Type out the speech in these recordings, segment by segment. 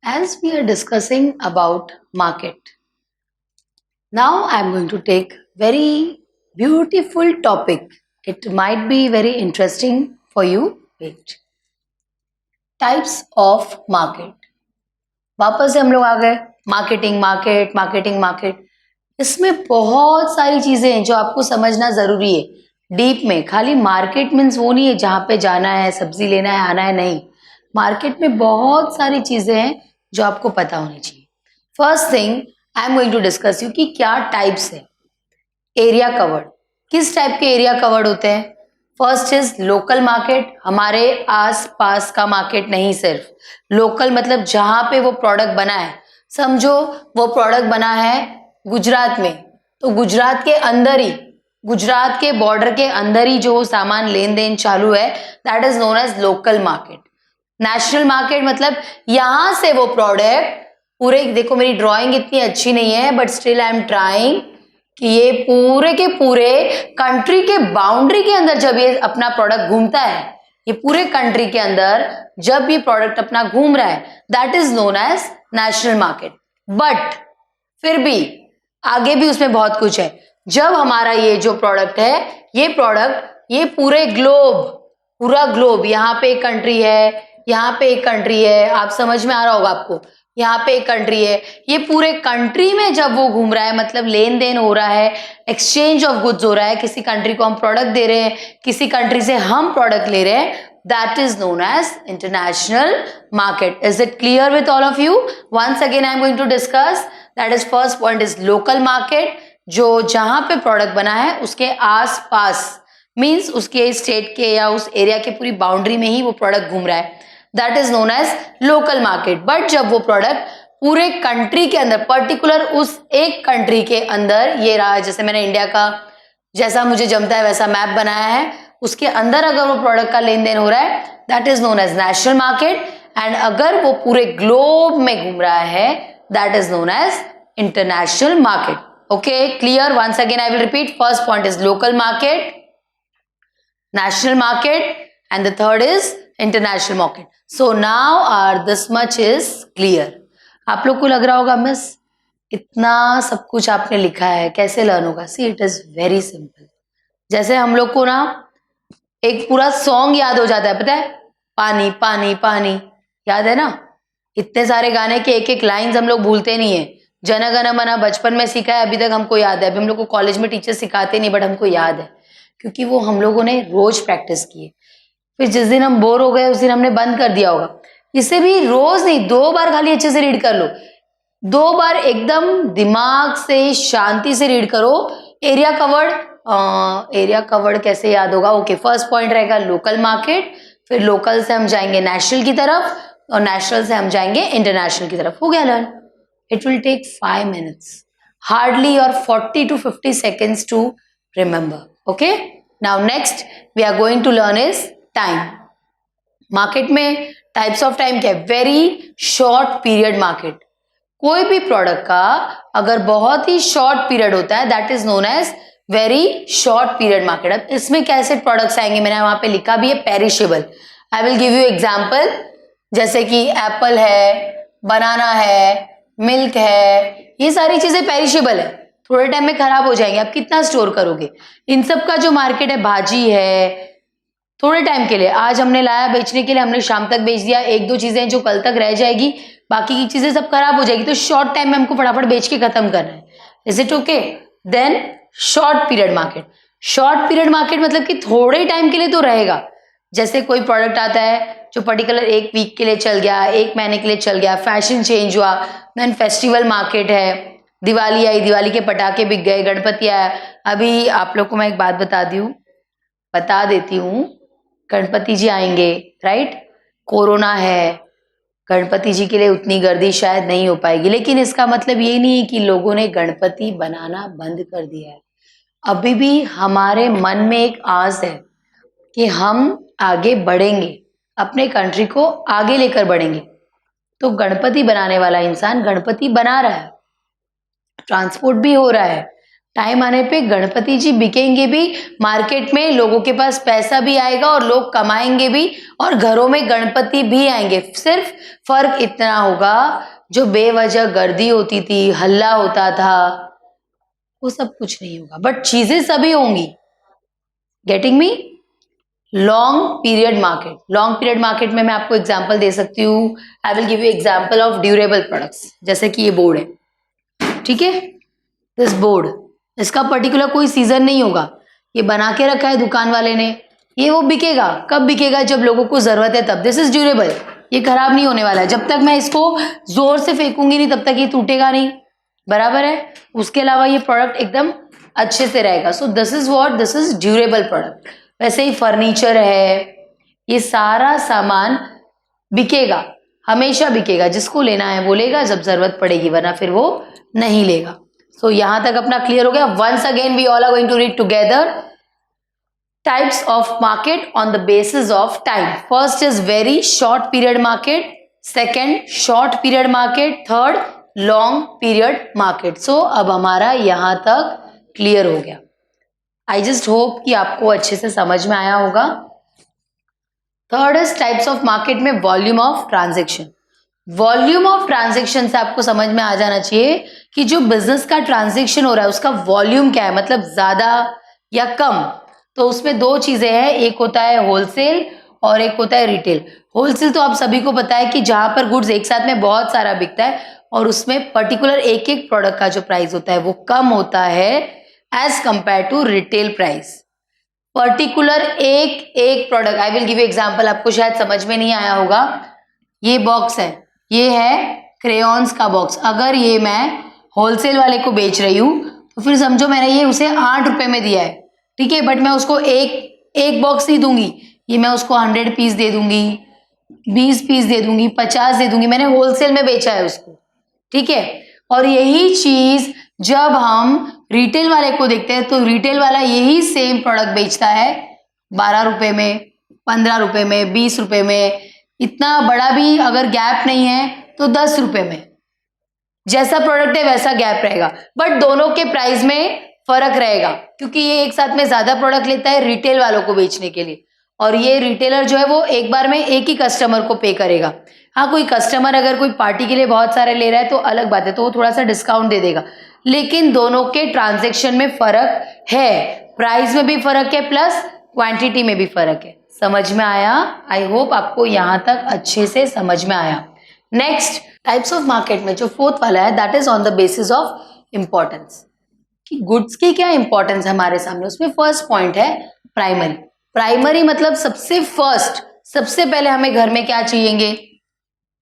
As we are discussing about market, now I'm going to take very beautiful topic. It might be very interesting for you. Wait. Types of market. वापस से हम लोग आ गए marketing market marketing market इसमें बहुत सारी चीजें हैं जो आपको समझना जरूरी है डीप में खाली मार्केट मीन्स वो नहीं है जहाँ पे जाना है सब्जी लेना है आना है नहीं मार्केट में बहुत सारी चीजें हैं जो आपको पता होनी चाहिए first thing I am going to discuss you कि क्या टाइप्स है एरिया कवर्ड किस टाइप के एरिया कवर्ड होते हैं फर्स्ट इज लोकल मार्केट हमारे आस पास का मार्केट नहीं सिर्फ लोकल मतलब जहां पे वो प्रोडक्ट बना है समझो वो प्रोडक्ट बना है गुजरात में तो गुजरात के अंदर ही गुजरात के बॉर्डर के अंदर ही जो सामान लेन देन चालू है that is known as local market national market मतलब यहां से वो प्रोडक्ट पूरे देखो मेरी ड्राइंग इतनी अच्छी नहीं है but still I am trying कि ये पूरे के पूरे कंट्री के बाउंड्री के अंदर जब ये अपना प्रोडक्ट घूमता है ये पूरे कंट्री के अंदर जब ये प्रोडक्ट अपना घूम रहा है that is known as national market but फिर भी आगे भी उसमें बहुत कुछ है जब हमारा ये जो प्रोडक्ट है ये प्रोडक्ट ये पूरे ग्लोब पूरा ग्लोब यहाँ पे एक कंट्री है यहाँ पे एक कंट्री है आप समझ में आ रहा होगा आपको यहाँ पे एक कंट्री है ये पूरे कंट्री में जब वो घूम रहा है मतलब लेन देन हो रहा है एक्सचेंज ऑफ गुड्स हो रहा है किसी कंट्री को हम प्रोडक्ट दे रहे हैं किसी कंट्री से हम प्रोडक्ट ले रहे हैं that is known as international market is it clear with all of you once again I am going to discuss that is first point is local market जो जहां पे प्रोडक्ट बना है उसके आस पास मीन्स उसके स्टेट के या उस एरिया के पूरी बाउंड्री में ही वो प्रोडक्ट घूम रहा है that is known as local market but जब वो प्रोडक्ट पूरे कंट्री के अंदर पर्टिकुलर उस एक कंट्री के अंदर ये रहा जैसे मैंने इंडिया का जैसा मुझे जमता है वैसा मैप बनाया है उसके अंदर अगर वो प्रोडक्ट का लेन देन हो रहा है that is known as national market and अगर वो पूरे ग्लोब में घूम रहा है that is known as international market okay clear once again I will repeat first point is local market national market and the third is international market so now this much is clear आप लोग को लग रहा होगा miss इतना सब कुछ आपने लिखा है कैसे लर्न होगा see it is very simple जैसे हम लोग को ना एक पूरा सॉन्ग याद हो जाता है पता है पानी पानी पानी याद है ना इतने सारे गाने के एक एक लाइंस हम लोग भूलते नहीं है जन गण मन बचपन में सीखा है अभी तक हमको याद है अभी हम लोग को कॉलेज में टीचर सिखाते नहीं बट हमको याद है क्योंकि वो हम लोगों ने रोज प्रैक्टिस की है फिर जिस दिन हम बोर हो गए उस दिन हमने बंद कर दिया होगा इसे भी रोज नहीं 2 बार खाली अच्छे से रीड कर लो 2 बार एकदम दिमाग से शांति से रीड करो एरिया कवर्ड कैसे याद होगा ओके फर्स्ट पॉइंट रहेगा लोकल मार्केट फिर लोकल से हम जाएंगे नेशनल की तरफ और नेशनल से हम जाएंगे इंटरनेशनल की तरफ हो गया learn it will take 5 minutes hardly और 40 to 50 seconds to remember okay now next we are going to learn is time market में टाइप्स ऑफ टाइम क्या है वेरी शॉर्ट पीरियड मार्केट कोई भी प्रोडक्ट का अगर बहुत ही शॉर्ट पीरियड होता है that is known as very short period market अब इसमें कैसे प्रोडक्ट्स आएंगे मैंने वहां पे लिखा भी है perishable I will give you example जैसे कि एप्पल है बनाना है मिल्क है ये सारी चीजें पेरिशेबल है थोड़े टाइम में खराब हो जाएंगे आप कितना स्टोर करोगे इन सब का जो मार्केट है भाजी है थोड़े टाइम के लिए आज हमने लाया बेचने के लिए हमने शाम तक बेच दिया 1-2 चीजें जो कल तक रह जाएगी बाकी की चीजें सब खराब हो जाएगी तो शॉर्ट टाइम में हमको फटाफट बेच के खत्म करना है is it okay then short period market मतलब कि थोड़े टाइम के लिए तो रहेगा जैसे कोई प्रोडक्ट आता है जो पर्टिकुलर 1 वीक के लिए चल गया 1 महीने के लिए चल गया फैशन चेंज हुआ देन फेस्टिवल मार्केट है दिवाली आई दिवाली के पटाखे बिक गए गणपति आया अभी आप लोग को मैं एक बात बता देती हूँ गणपति जी आएंगे राइट कोरोना है गणपति जी के लिए उतनी गर्दी शायद नहीं हो पाएगी लेकिन इसका मतलब ये नहीं है कि लोगों ने गणपति बनाना बंद कर दिया है अभी भी हमारे मन में एक आस है कि हम आगे बढ़ेंगे अपने कंट्री को आगे लेकर बढ़ेंगे तो गणपति बनाने वाला इंसान गणपति बना रहा है ट्रांसपोर्ट भी हो रहा है टाइम आने पे गणपति जी बिकेंगे भी, मार्केट में लोगों के पास पैसा भी आएगा और लोग कमाएंगे भी और घरों में गणपति भी आएंगे। सिर्फ फर्क इतना होगा, जो बेवजह गर्दी होती थी, हल्ला होता था, वो सब कुछ नहीं होगा, बट चीजें सभी होंगी। Getting me? Long period market, long period market में मैं आपको एग्जांपल दे सकती हूँ। आई will give you example of durable products, जैसे कि ये बोर्ड है, ठीक है, दिस बोर्ड, इसका पर्टिकुलर कोई सीजन नहीं होगा, ये बना के रखा है दुकान वाले ने, ये वो बिकेगा, कब बिकेगा? जब लोगों को जरूरत है तब। दिस इज ड्यूरेबल, ये खराब नहीं होने वाला है, जब तक मैं इसको जोर से फेंकूंगी नहीं तब तक ये टूटेगा नहीं, बराबर है। उसके अलावा ये प्रोडक्ट एकदम अच्छे से रहेगा। So this is what, this is durable product. वैसे ही फर्नीचर है, ये सारा सामान बिकेगा, हमेशा बिकेगा, जिसको लेना है वो लेगा जब जरूरत पड़ेगी, वरना फिर वो नहीं लेगा। सो यहां तक अपना क्लियर हो गया। Once again we all are going to read together types of market on the basis of time. First is very short period market, second short period market, third long period market. So अब हमारा यहां तक clear हो गया। I just hope कि आपको अच्छे से समझ में आया होगा। Third is types of market में volume of transaction. Volume of transaction से आपको समझ में आ जाना चाहिए कि जो बिजनेस का ट्रांजेक्शन हो रहा है उसका वॉल्यूम क्या है, मतलब ज्यादा या कम। तो उसमें दो चीजें हैं, एक होता है होलसेल और एक होता है रिटेल। होलसेल तो आप सभी को पता है कि जहां पर गुड्स एक साथ में बहुत सारा बिकता है और उसमें पर्टिकुलर एक एक प्रोडक्ट का जो प्राइस होता है वो कम होता है as compare to retail price. Particular एक एक product, I will give you example, आपको शायद समझ में नहीं आया होगा। ये बॉक्स है, ये है क्रेयॉन्स का बॉक्स। अगर ये मैं होलसेल वाले को बेच रही हूँ तो फिर समझो मैंने ये उसे 8 रुपए में दिया है, ठीक है, बट मैं उसको एक बॉक्स नहीं दूंगी, ये मैं उसको 100 पीस दे दूंगी, 20 पीस दे दूंगी, 50 दे दूंगी, मैंने होलसेल में बेचा है उसको, ठीक है। और यही चीज जब हम रिटेल वाले को देखते हैं तो रिटेल वाला यही सेम प्रोडक्ट बेचता है 12 रुपए में, 15 रुपए में, 20 रुपए में, इतना बड़ा भी अगर गैप नहीं है तो 10 रुपए में। जैसा प्रोडक्ट है वैसा गैप रहेगा, बट दोनों के प्राइस में फर्क रहेगा क्योंकि ये एक साथ में ज्यादा प्रोडक्ट लेता है रिटेल वालों को बेचने के लिए, और ये रिटेलर जो है वो एक बार में एक ही कस्टमर को पे करेगा। हाँ, कोई कस्टमर अगर कोई पार्टी के लिए बहुत सारे ले रहा है तो अलग बात है, तो वो थोड़ा सा डिस्काउंट दे देगा, लेकिन दोनों के ट्रांजेक्शन में फर्क है, प्राइस में भी फर्क है प्लस क्वांटिटी में भी फर्क है। समझ में आया? आई होप आपको यहां तक अच्छे से समझ में आया। नेक्स्ट टाइप्स ऑफ मार्केट में जो फोर्थ वाला है that is on the basis of importance, कि गुड्स की क्या इंपॉर्टेंस है हमारे सामने। उसमें फर्स्ट पॉइंट है प्राइमरी। प्राइमरी मतलब सबसे फर्स्ट, सबसे पहले हमें घर में क्या चाहिएंगे,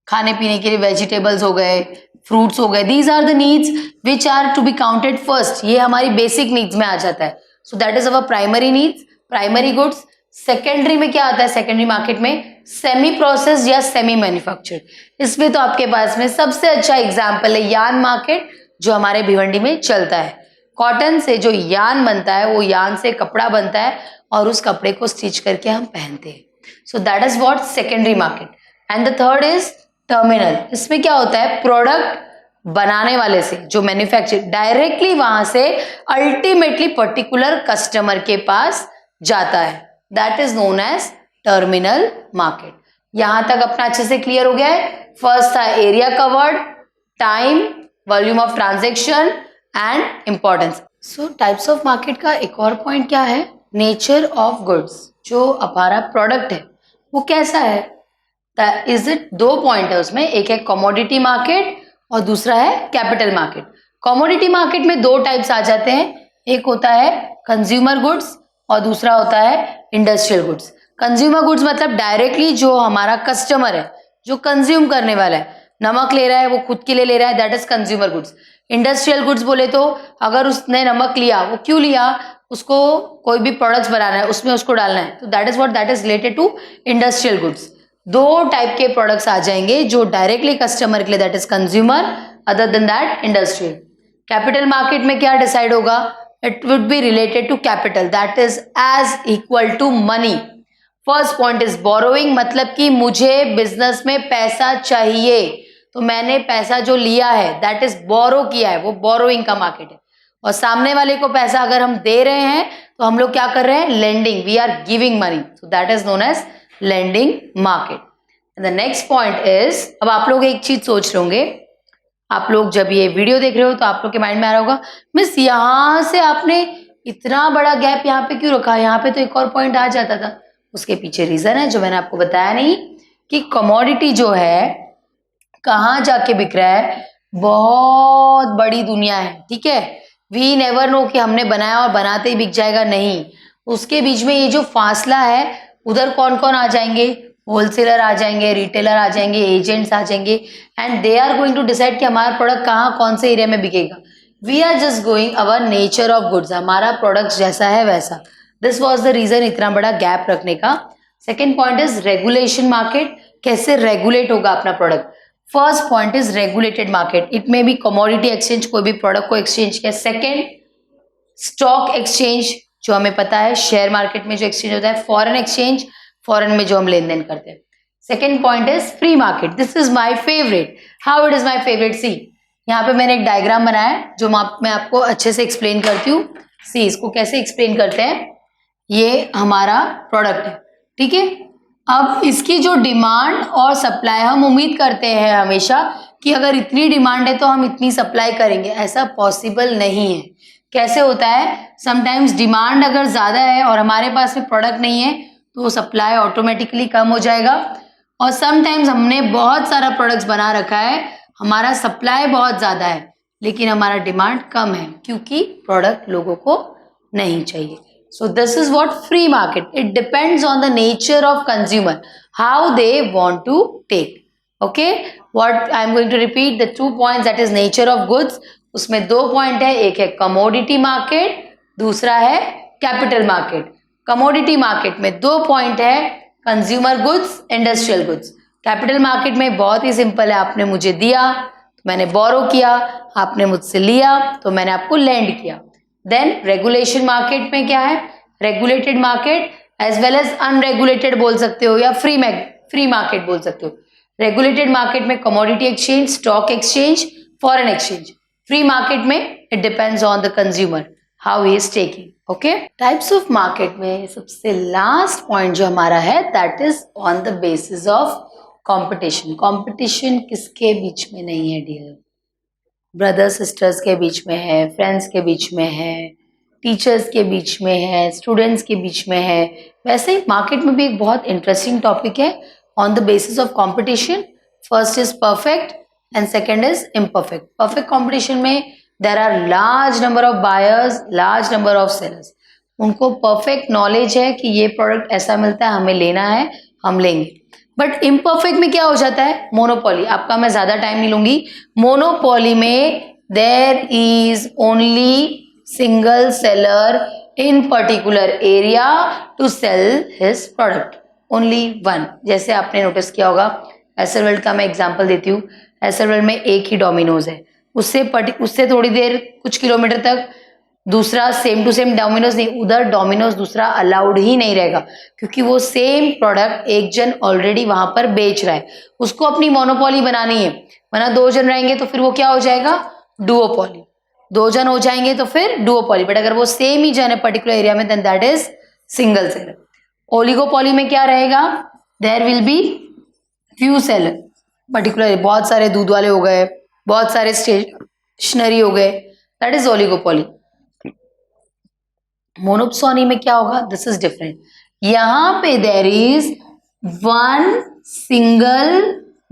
खाने पीने के लिए वेजिटेबल्स हो गए, फ्रूट्स हो गए, these are the needs which are to be counted first, ये हमारी बेसिक नीड्स में आ जाता है। So that is our primary needs, primary goods. Secondary में क्या आता है, सेकेंडरी मार्केट में सेमी प्रोसेस या सेमी मैन्युफैक्चर्ड। इसमें तो आपके पास में सबसे अच्छा एग्जाम्पल है यान मार्केट, जो हमारे भिवंडी में चलता है। कॉटन से जो यान बनता है वो यान से कपड़ा बनता है और उस कपड़े को स्टिच करके हम पहनते हैं। सो that is what secondary market. And the third is terminal. इसमें क्या होता है, प्रोडक्ट बनाने वाले से जो मैन्युफैक्चर डायरेक्टली वहां से अल्टीमेटली पर्टिकुलर कस्टमर के पास जाता है, that is known as terminal market. यहां तक अपना अच्छे से क्लियर हो गया है। फर्स्ट था area covered, time, volume of transaction and importance. So types of market का एक और पॉइंट क्या है, नेचर ऑफ गुड्स। जो हमारा प्रोडक्ट है वो कैसा है, इज इट, दो पॉइंट है उसमें, एक है कमोडिटी मार्केट और दूसरा है कैपिटल मार्केट। कमोडिटी मार्केट में दो टाइप्स आ जाते हैं, एक होता है कंज्यूमर गुड्स और दूसरा होता है इंडस्ट्रियल गुड्स। कंज्यूमर गुड्स मतलब डायरेक्टली जो हमारा कस्टमर है, जो कंज्यूम करने वाला है, नमक ले रहा है वो खुद के लिए ले रहा है, that is consumer goods. Industrial goods बोले तो अगर उसने नमक लिया, वो क्यों लिया, उसको कोई भी प्रोडक्ट्स बनाना है उसमें उसको डालना है, तो that is what, that is related to industrial goods. दो टाइप के प्रोडक्ट्स आ जाएंगे, जो डायरेक्टली कस्टमर के लिए that is consumer, other than that industrial. Capital market में क्या डिसाइड होगा, it would be related to capital, that is as equal to money. First point is borrowing, मतलब कि मुझे बिजनेस में पैसा चाहिए तो मैंने पैसा जो लिया है दैट इज बोरो किया है, वो बोरोइंग का मार्केट है। और सामने वाले को पैसा अगर हम दे रहे हैं तो हम लोग क्या कर रहे हैं, lending, we are giving money, so that is known as lending market. The next point is, अब आप लोग एक चीज सोच रहे होंगे, आप लोग जब ये वीडियो देख रहे हो तो आप लोग के माइंड में आ रहा होगा, मिस यहाँ से आपने इतना बड़ा गैप यहाँ पे क्यों रखा, यहाँ पे तो एक और पॉइंट आ जाता था। उसके पीछे रीजन है जो मैंने आपको बताया नहीं, कि कमोडिटी जो है कहाँ जाके बिक रहा है, बहुत बड़ी दुनिया है, ठीक है। वी नेवर नो कि हमने बनाया और बनाते ही बिक जाएगा, नहीं, उसके बीच में ये जो फासला है, उधर कौन कौन आ जाएंगे, होलसेलर आ जाएंगे, रिटेलर आ जाएंगे, एजेंट्स आ जाएंगे, and they are going to decide कि हमारा प्रोडक्ट कहाँ कौन से एरिया में बिकेगा। We are just going our nature of goods, हमारा प्रोडक्ट जैसा है वैसा। दिस वॉज द रीजन इतना बड़ा गैप रखने का। Second point is regulation market, कैसे रेगुलेट होगा अपना product. First point is regulated market, it में भी कमोडिटी एक्सचेंज, कोई भी प्रोडक्ट को एक्सचेंज किया। सेकेंड, स्टॉक एक्सचेंज, जो हमें पता है शेयर मार्केट में जो एक्सचेंज होता है। फॉरेन एक्सचेंज, फॉरेन में जो हम लेन देन करते हैं। Second point is free market, this is my favourite. How it is my favourite, see यहाँ पे मैंने एक डायग्राम बनाया है जो मैं आपको अच्छे से एक्सप्लेन करती हूँ। सी इसको कैसे एक्सप्लेन करते हैं, ये हमारा प्रोडक्ट है, ठीक है। अब इसकी जो डिमांड और सप्लाई, हम उम्मीद करते हैं हमेशा कि अगर इतनी डिमांड है तो हम इतनी सप्लाई करेंगे, ऐसा पॉसिबल नहीं है। कैसे होता है, समटाइम्स डिमांड अगर ज़्यादा है और हमारे पास में प्रोडक्ट नहीं है तो सप्लाई ऑटोमेटिकली कम हो जाएगा। और समटाइम्स हमने बहुत सारा प्रोडक्ट्स बना रखा है, हमारा सप्लाई बहुत ज़्यादा है लेकिन हमारा डिमांड कम है क्योंकि प्रोडक्ट लोगों को नहीं चाहिए। So this is what free market. It depends on the nature of consumer, how they want to take. Okay, what I am going to repeat the 2 points, that is nature of goods. उसमें 2 point है, एक है commodity market, दूसरा है capital market. Commodity market में 2 point है, consumer goods, industrial goods. Capital market में बहुत ही सिंपल है, आपने मुझे दिया तो मैंने बोरो किया, आपने मुझसे लिया तो मैंने आपको लेंड किया। देन रेगुलेशन मार्केट में क्या है, regulated market as well as unregulated बोल सकते हो या फ्री मार्केट बोल सकते हो। रेगुलेटेड मार्केट में commodity exchange, stock exchange, foreign exchange. Free market में it depends on the consumer how he is taking. Okay, types of market में सबसे लास्ट पॉइंट जो हमारा है that is on the basis of competition. Competition किसके बीच में नहीं है डियर, ब्रदर सिस्टर्स के बीच में है, फ्रेंड्स के बीच में है, टीचर्स के बीच में है, स्टूडेंट्स के बीच में है। वैसे ही मार्केट में भी एक बहुत इंटरेस्टिंग टॉपिक है on the basis of competition. First is perfect and second is imperfect. Perfect competition में there are large number of buyers, large number of sellers, उनको परफेक्ट नॉलेज है कि ये प्रोडक्ट ऐसा मिलता है, हमें लेना है, हम लेंगे। बट इम्परफेक्ट में क्या हो जाता है, मोनोपोली। आपका मैं ज्यादा टाइम नहीं लूंगी। मोनोपोली में there is only single seller in particular area to sell his product, only one. जैसे आपने नोटिस किया होगा, एसर वर्ल्ड का मैं एग्जांपल देती हूँ। एसर वर्ल्ड में एक ही डोमिनोज है, उससे थोड़ी देर कुछ किलोमीटर तक दूसरा सेम टू सेम डोमिनोज नहीं, उधर डोमिनोज दूसरा अलाउड ही नहीं रहेगा क्योंकि वो सेम प्रोडक्ट एक जन ऑलरेडी वहां पर बेच रहा है, उसको अपनी मोनोपोली बनानी है। वरना 2 जन रहेंगे तो फिर वो क्या हो जाएगा, डुओपोली। 2 जन हो जाएंगे तो फिर डुओपोली। बट अगर वो सेम ही जन है पर्टिकुलर एरिया में then that is single seller. Oligopoly में क्या रहेगा, there will be few seller, particular बहुत सारे दूध वाले हो गए, बहुत सारे स्टेशनरी हो गए, दैट इज ओलिगोपोली। मोनोपोली में क्या होगा, दिस इज डिफरेंट। यहां पे there is one single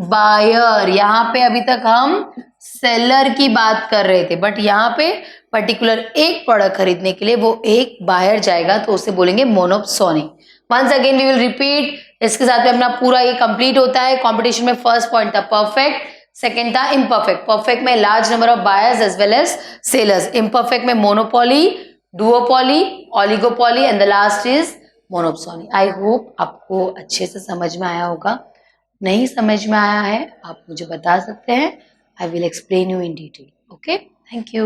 buyer. यहां पे अभी तक हम सेलर की बात कर रहे थे बट यहाँ पे पर्टिकुलर एक प्रोडक्ट खरीदने के लिए वो एक बायर जाएगा तो उसे बोलेंगे monopoly. Once again we will repeat, इसके साथ में अपना पूरा ये कंप्लीट होता है। कंपटीशन में फर्स्ट पॉइंट था परफेक्ट, सेकंड था इम्परफेक्ट। परफेक्ट में large number of buyers as well as sellers, imperfect में monopoly, duopoly, oligopoly and the last is monopoly. I hope आपको अच्छे से समझ में आया होगा। नहीं समझ में आया है आप मुझे बता सकते हैं, I will explain you in detail. Okay, thank you.